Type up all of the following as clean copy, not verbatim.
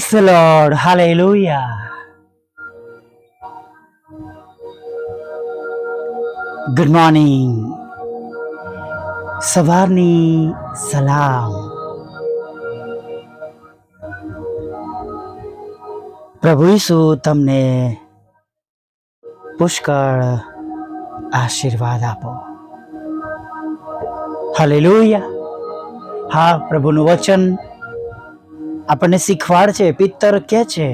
Praise the Lord. Hallelujah. Good morning. સવારની સલામ. પ્રભુ ઈસુ તમને પુષ્કળ આશીર્વાદ આપો. હાલેલુયા. હા, પ્રભુનું વચન આપણને શીખવાડ છે. પિત્તર કે છે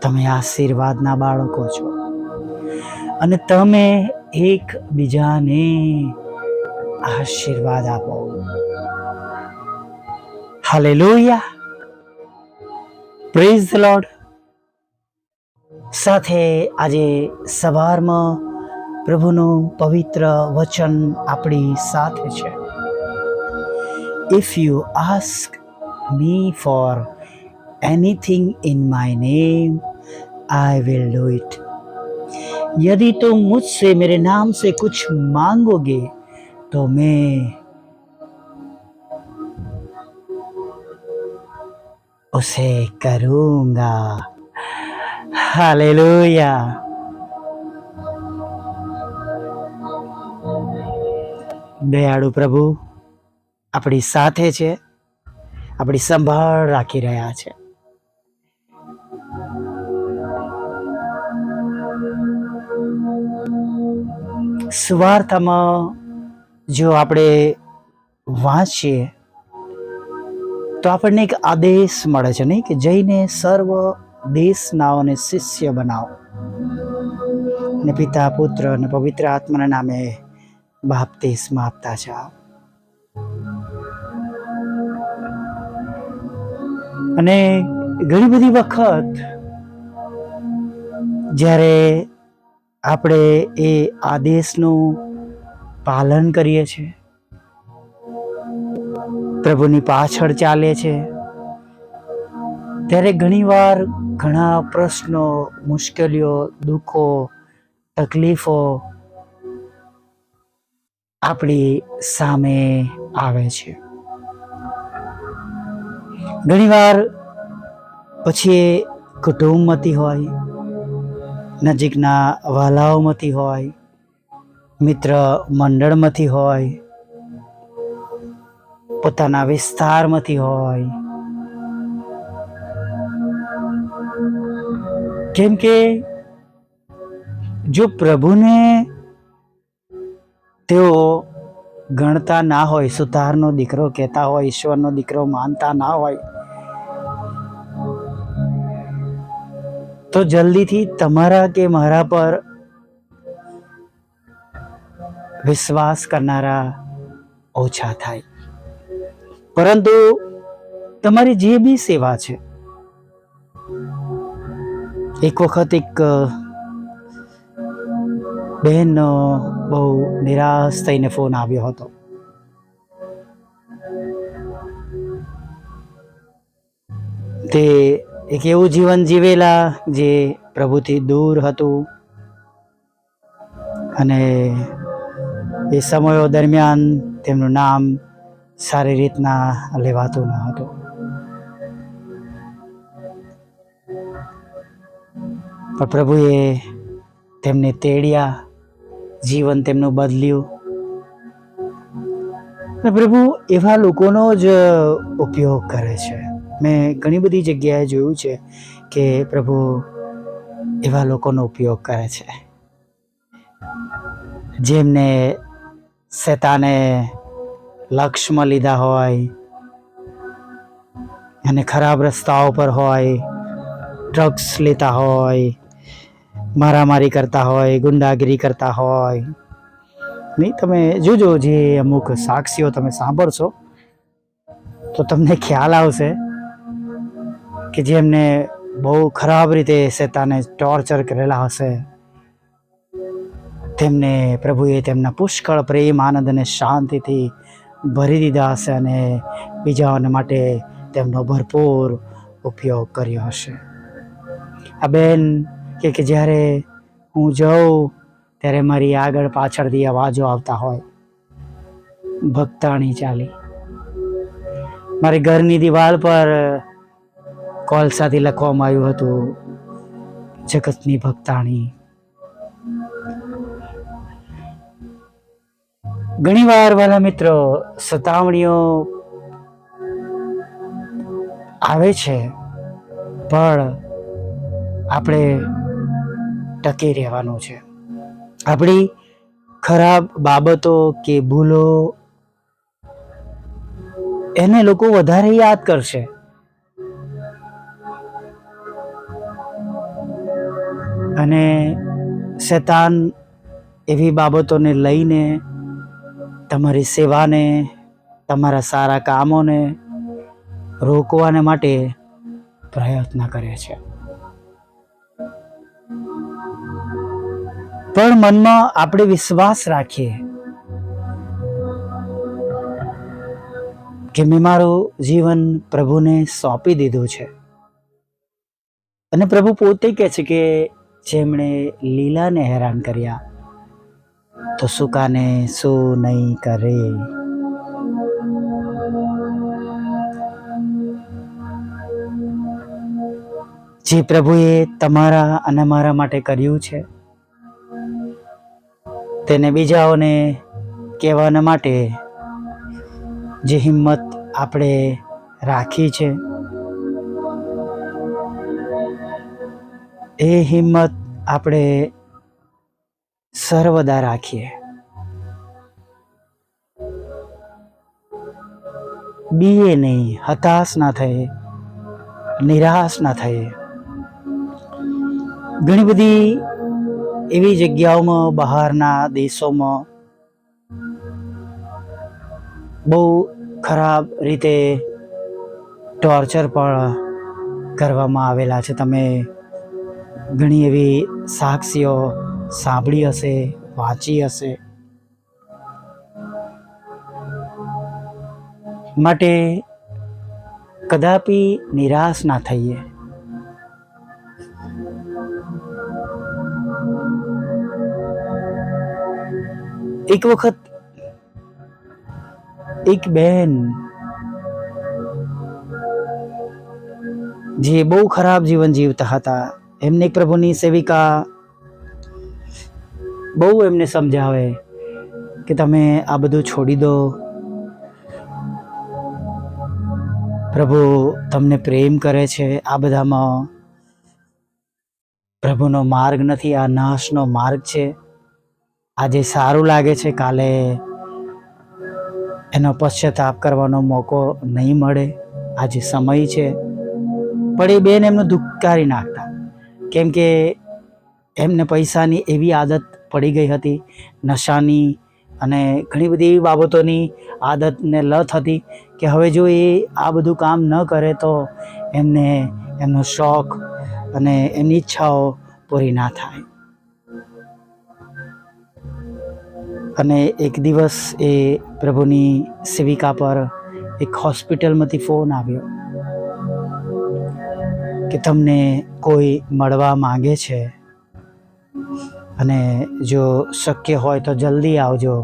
તમે આશીર્વાદના બાળકો છો અને તમે એકબીજાને આશીર્વાદ આપો. હાલેલુયા. Praise the lord. સાથે આજે સવારમાં પ્રભુનું પવિત્ર વચન આપણી સાથે છે. If you ask me for anything in my name, I will do it. यदि तुम मुझसे मेरे नाम से कुछ मांगोगे तो मैं उसे करूंगा. हालेलुया. દયાળુ પ્રભુ આપણી સાથે છે, આપણી સંભાળ રાખી રહ્યા છે. સુવાર્તામાં જો આપણે વાંચીએ તો આપણને એક આદેશ મળે છે, નહીં કે જઈને સર્વ દેશનાઓને શિષ્ય બનાવો ને પિતા, પુત્ર અને પવિત્ર આત્માના નામે બાપ્તિસ્મા આપતા જાઓ. અને ઘણી બધી વખત જ્યારે આપણે એ આદેશનું પાલન કરીએ છીએ, પ્રભુની પાછળ ચાલે છે, ત્યારે ઘણીવાર ઘણા પ્રશ્નો, મુશ્કેલીઓ, દુઃખો, તકલીફો આપણી સામે આવે છે. ઘણીવાર પછી કુટુંબમાંથી હોય, નજીકના વાલાઓમાંથી હોય, મિત્ર મંડળમાંથી હોય, પોતાના વિસ્તારમાંથી હોય. કેમ કે જો પ્રભુને તેઓ ગણતા ના હોય, સુતારનો દીકરો કહેતા હોય, ઈશ્વરનો દીકરો માનતા ના હોય, તો જલ્દીથી તમારા કે મારા પર વિશ્વાસ કરનારા ઓછા થાય. પરંતુ તમારી જે બી સેવા છે, એક વખત એક બહેનનો બહુ નિરાશ થઈને ફોન આવ્યો હતો. તે એક એવું જીવન જીવેલા જે પ્રભુથી દૂર હતું અને એ સમયો દરમિયાન તેમનું નામ સારી રીતના લેવાતું ન હતું. પણ પ્રભુએ તેમને તેડ્યા, જીવન તેમનું બદલ્યું. પ્રભુ એવા લોકોનો જ ઉપયોગ કરે છે. મેં ઘણી બધી જગ્યાએ જોયું છે કે પ્રભુ એવા લોકોનો ઉપયોગ કરે છે જેમને શેતાને લક્ષ્યમાં લીધા હોય અને ખરાબ રસ્તાઓ પર હોય, ડ્રગ્સ લેતા હોય, મારામારી કરતા હોય, ગુંડાગીરી કરતા હોય. નહીં, તમે જોજો, જે અમુક સાક્ષીઓ તમે સાંભળશો તો તમને ખ્યાલ આવશે કે જેમને બહુ ખરાબ રીતે શેતાને ટોર્ચર કરેલા હશે, તેમને પ્રભુએ તેમના પુષ્કળ પ્રેમ, આનંદ અને શાંતિથી ભરી દીધા હશે અને બીજાઓને માટે તેમનો ભરપૂર ઉપયોગ કર્યો હશે. આ બેન કે જ્યારે હું જાઉં ત્યારે મારી આગળ પાછળથી અવાજો આવતા હોય, ભક્તાણી ચાલી, મારી ઘરની દિવાલ પર કોલસાથી લખવામાં આવ્યું હતું, જગતની ભક્તાણી. ઘણીવાર વાલા મિત્રો સતાવણીઓ આવે છે, પણ આપણે ટકી રહેવાનું છે. આપણી ખરાબ બાબતો કે ભૂલો એને લોકો વધારે યાદ કરશે. અને શૈતાન એવી બાબતોને લઈને તમારી સેવાને, તમારા સારા કામોને રોકવાને માટે પ્રયત્ન કરે છે. પણ મનમાં આપણે વિશ્વાસ રાખીએ કે મેં મારું જીવન પ્રભુને સોંપી દીધું છે. અને પ્રભુ પોતે કહે છે કે જેમણે લીલાને હેરાન કર્યા તો સૂકાને શું નહીં કરે. જે પ્રભુએ તમારા અને મારા માટે કર્યું છે તેને બીજાઓને કહેવાના માટે જે હિંમત આપણે રાખી છે, એ હિંમત આપણે સર્વદા રાખીએ. બીએ નહીં, હતાશ ના થઈએ, નિરાશ ના થઈએ. ઘણી બધી એવી જગ્યાઓમાં, બહારના દેશોમાં બહુ ખરાબ રીતે ટોર્ચર પણ કરવામાં આવેલા છે. તમે ઘણી એવી સાક્ષીઓ સાંભળી હશે, વાંચી હશે. માટે કદાપી નિરાશ ના થઈએ. એક વખત એક બહેન જે બહુ ખરાબ જીવન જીવતા હતા, એમને એક પ્રભુની સેવિકા બહુ એમને સમજાવે કે તમે આ બધું છોડી દો, પ્રભુ તમને પ્રેમ કરે છે. આ બધામાં પ્રભુનો માર્ગ નથી, આ નાશનો માર્ગ છે. આજે સારું લાગે છે, કાલે એનો પશ્ચાતાપ કરવાનો મોકો નહીં મળે. આજે સમય છે. પણ એ બેન એમનું ધુક્કારી નાખતા, કેમ કે એમને પૈસાની એવી આદત પડી ગઈ હતી, નશાની અને ઘણી બધી એવી બાબતોની આદતને લત હતી કે હવે જો એ આ બધું કામ ન કરે તો એમને એમનો શોખ અને એમની ઈચ્છાઓ પૂરી ના થાય. અને એક દિવસ એ પ્રભુની સેવિકા પર એક હોસ્પિટલમાંથી ફોન આવ્યો કે તમને કોઈ મળવા માંગે છે અને જો શક્ય હોય તો જલ્દી આવજો,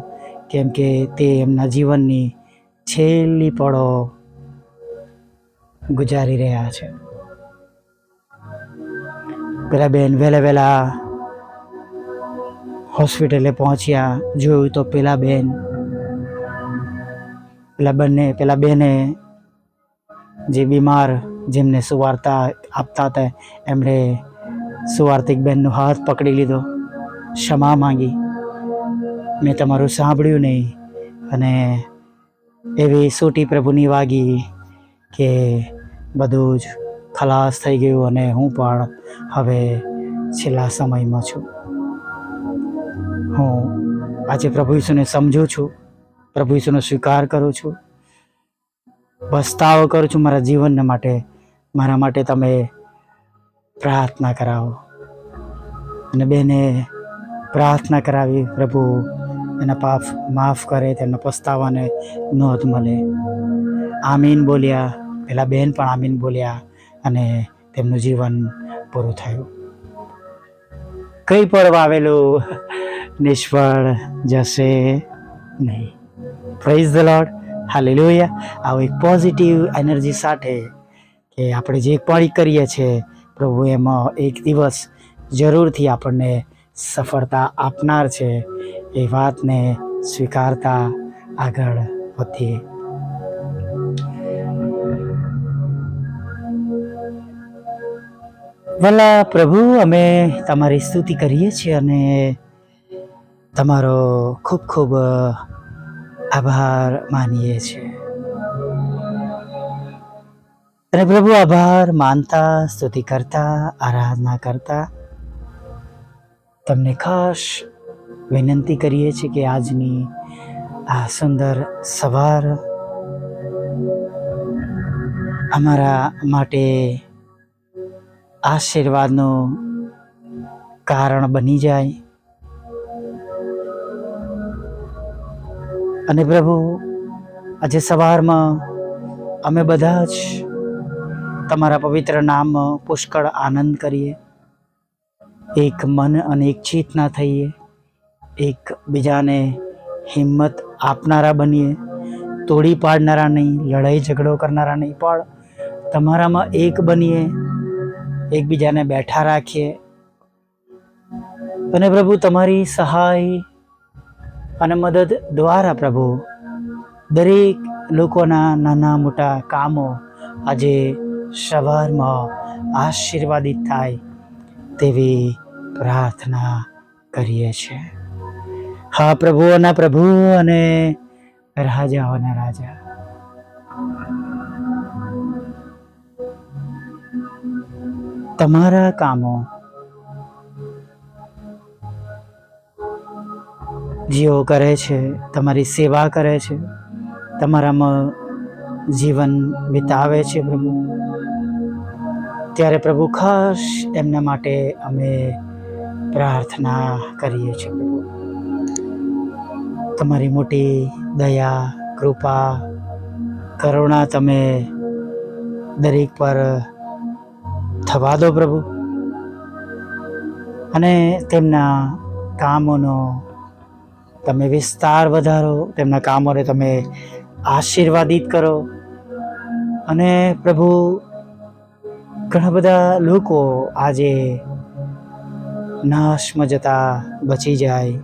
કેમ કે તે એમના જીવનની છેલ્લી પળો ગુજારી રહ્યા છે. પેલા બેન વહેલા હોસ્પિટલે પહોંચ્યા. જોયું તો પેલા બેને જે બીમાર, જેમને સુવાર્તા આપતા હતા, એમણે સુવાર્તિક બહેનનો હાથ પકડી લીધો, ક્ષમા માંગી, મેં તમારું સાંભળ્યું નહીં. અને એવી સૂટી પ્રભુની વાગી કે બધું જ ખલાસ થઈ ગયું અને હું પણ હવે છેલ્લા સમયમાં છું. હું આજે પ્રભુ ઈસુને સમજું છું, પ્રભુ ઈસુનો સ્વીકાર કરું છું, પસ્તાવો કરું છું મારા જીવનને માટે. મારા માટે તમે પ્રાર્થના કરાવો. અને બેને પ્રાર્થના કરાવી, પ્રભુ એના પાપ માફ કરે, તેમના પસ્તાવાને નોંધ મળે. આમીન બોલ્યા, પેલા બેન પણ આમીન બોલ્યા અને તેમનું જીવન પૂરું થયું. કંઈ પણ વાવેલું નિષ્ફળ જશે નહીં. Praise the lord, hallelujah. આવો એક પોઝિટિવ એનર્જી સાથે કે આપણે જે પણ કરીએ છીએ પ્રભુ એમાં એક દિવસ જરૂરથી આપણને સફળતા આપનાર છે, એ વાતને સ્વીકારતા આગળ વધીએ. ભલા પ્રભુ, અમે તમારી સ્તુતિ કરીએ છીએ અને તમારો ખૂબ ખૂબ આભાર માનીએ છીએ. અને પ્રભુ, આભાર માનતા, સ્તુતિ કરતા, આરાધના કરતા તમને ખાસ વિનંતી કરીએ છીએ કે આજની આ સુંદર સવાર અમારા માટે આશીર્વાદનું કારણ બની જાય. અને પ્રભુ, આજે સવારમાં અમે બધા જ તમારા પવિત્ર નામ પુષ્કળ આનંદ કરીએ, એક મન અને એક ચિત્ત ના થઈએ, એક બીજાને હિંમત આપનારા બનીએ, તોડી પાડનારા નહીં, લડાઈ ઝઘડો કરનારા નહીં, પણ તમારામાં એક બનીએ, એકબીજાને બેઠા રાખીએ. અને પ્રભુ, તમારી સહાય અને મદદ દ્વારા પ્રભુ દરેક લોકોના નાના મોટા કામો આજે સવારમાં આશીર્વાદિત થાય તેવી પ્રાર્થના કરીએ છીએ. હા પ્રભુઓના પ્રભુ અને રાજાઓના રાજા, તમારા કામો જેઓ કરે છે, તમારી સેવા કરે છે, તમારામાં જીવન વિતાવે છે પ્રભુ, ત્યારે પ્રભુ ખાસ એમના માટે અમે પ્રાર્થના કરીએ છીએ. પ્રભુ, તમારી મોટી દયા, કૃપા, કરુણા તમે દરેક પર થવા દો પ્રભુ, અને તેમના કામોનો તમે વિસ્તાર વધારો, તેમના કામોને તમે આશીર્વાદિત કરો. અને પ્રભુ, ઘણા બધા લોકો આજે નાશમાં જતા બચી જાય,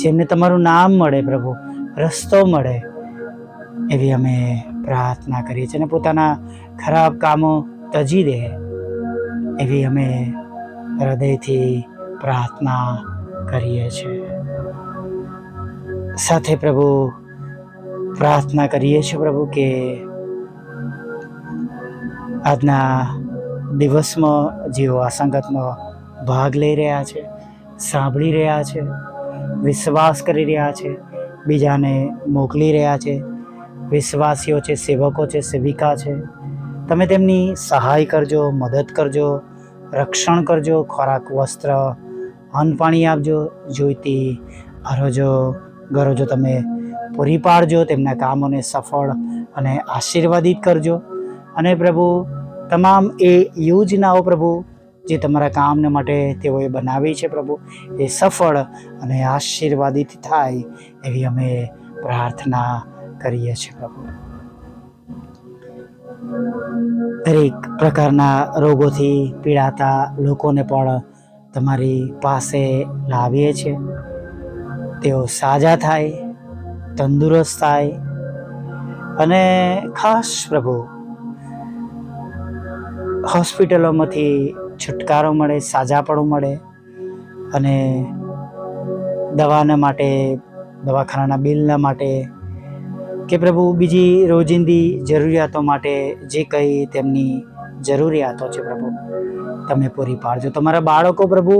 જેમને તમારું નામ મળે પ્રભુ, રસ્તો મળે, એવી અમે પ્રાર્થના કરીએ છીએ. અને પોતાના ખરાબ કામો તજી દે એવી અમે હૃદયથી પ્રાર્થના કરીએ છીએ. સાથે પ્રભુ પ્રાર્થના કરીએ છીએ પ્રભુ કે આજના દિવસમાં જેઓ આ સંગતમાં ભાગ લઈ રહ્યા છે, સાંભળી રહ્યા છે, વિશ્વાસ કરી રહ્યા છે, બીજાને મોકલી રહ્યા છે, વિશ્વાસીઓ છે, સેવકો છે, સેવિકા છે, તમે તેમની સહાય કરજો, મદદ કરજો, રક્ષણ કરજો, ખોરાક, વસ્ત્ર, અન્ન પાણી આપજો, જોઈતી અરજો ગરજો તમે પૂરી પાડજો, તેમના કામોને સફળ અને આશીર્વાદિત કરજો. અને પ્રભુ, તમામ એ યોજનાઓ પ્રભુ જે તમારા કામને માટે તેઓએ બનાવી છે પ્રભુ, એ સફળ અને આશીર્વાદિત થાય એવી અમે પ્રાર્થના કરીએ છીએ પ્રભુ. દરેક પ્રકારના રોગોથી પીડાતા લોકોને પણ તમારી પાસે લાવીએ છીએ. તેઓ સાજા થાય, તંદુરસ્ત થાય, અને ખાસ પ્રભુ હોસ્પિટલોમાંથી છુટકારો મળે, સાજાપણું મળે, અને દવાના માટે, દવાખાનાના બિલના માટે કે પ્રભુ બીજી રોજિંદી જરૂરિયાતો માટે જે કંઈ તેમની જરૂરિયાતો છે પ્રભુ, તમે પૂરી પાડજો. તમારા બાળકો પ્રભુ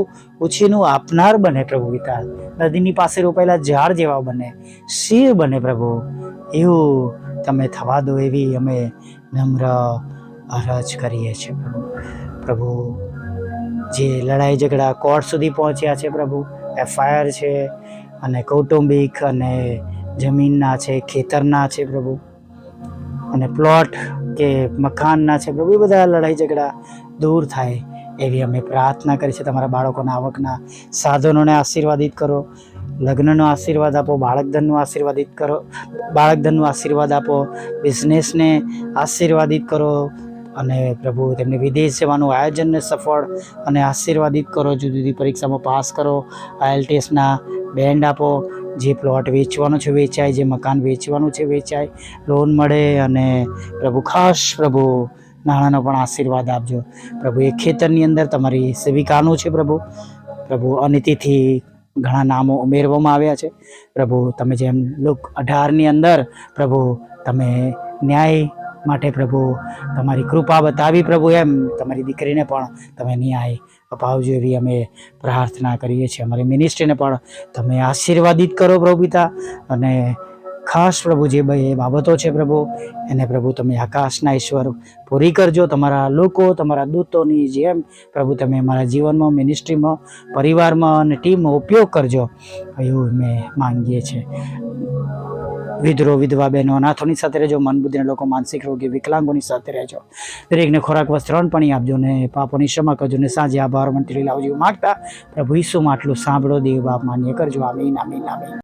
ઉછીનું આપનાર બને પ્રભુ પિતા, નદીની પાસે રોપાયેલા ઝાડ જેવા બને, શિર બને પ્રભુ, એવું તમે થવા દો એવી અમે નમ્ર અરજ કરીએ છીએ પ્રભુ. પ્રભુ, જે લડાઈ ઝઘડા કોર્ટ સુધી પહોંચ્યા છે પ્રભુ, FIR છે, અને કૌટુંબિક અને જમીનના છે, ખેતરના છે પ્રભુ, અને પ્લોટ કે મકાનના છે પ્રભુ, એ બધા લડાઈ ઝઘડા દૂર થાય એવી અમે પ્રાર્થના કરી છે. તમારા બાળકોના આવકના સાધનોને આશીર્વાદિત કરો, લગ્નનો આશીર્વાદ આપો, બાળકધનનું આશીર્વાદિત કરો, બાળકધનનું આશીર્વાદ આપો, બિઝનેસને આશીર્વાદિત કરો, અને પ્રભુ તેમની વિદેશ સેવાનું આયોજનને સફળ અને આશીર્વાદિત કરો. જુદી જુદી પરીક્ષામાં પાસ કરો. IELTSના બેન્ડ આપો. જે પ્લોટ વેચવાનો છે વેચાય, જે મકાન વેચવાનું છે વેચાય, લોન મળે. અને પ્રભુ ખાસ પ્રભુ નાણાંનો પણ આશીર્વાદ આપજો પ્રભુ. એ ખેતરની અંદર તમારી સેવિકાનું છે પ્રભુ. પ્રભુ અનિતિથી ઘણા નામો ઉમેરવામાં આવ્યા છે પ્રભુ. તમે જેમ લોક 18ની અંદર પ્રભુ તમે ન્યાય માટે પ્રભુ તમારી કૃપા બતાવી પ્રભુ, એમ તમારી દીકરીને પણ તમે ન્યાય અપાવજો એવી અમે પ્રાર્થના કરીએ છીએ. અમારી મિનિસ્ટ્રીને પણ તમે આશીર્વાદિત કરો પ્રભુ પિતા. અને ખાસ પ્રભુ જે એ બાબતો છે પ્રભુ એને પ્રભુ તમે આકાશના ઈશ્વર પૂરી કરજો. તમારા લોકો, તમારા દૂતોની જેમ પ્રભુ તમે અમારા જીવનમાં, મિનિસ્ટ્રીમાં, પરિવારમાં અને ટીમમાં ઉપયોગ કરજો એવું અમે માંગીએ છીએ. વિધરો, વિધવા બહેનો, અનાથોની સાથે રહેજો. મન બુદ્ધિના લોકો, માનસિક રોગી, વિકલાંગોની સાથે રહેજો. દરેકને ખોરાક, વસ્ત્ર, પાણી આપજો ને પાપોની ક્ષમા કરજો ને સાંજે આભાર મંત્રી લાવજો માગતા પ્રભુ ઈસુમાં આટલું સાંભળો. દેવ બાપ માન્ય કરજો. આમીન, આમીન, આમીન.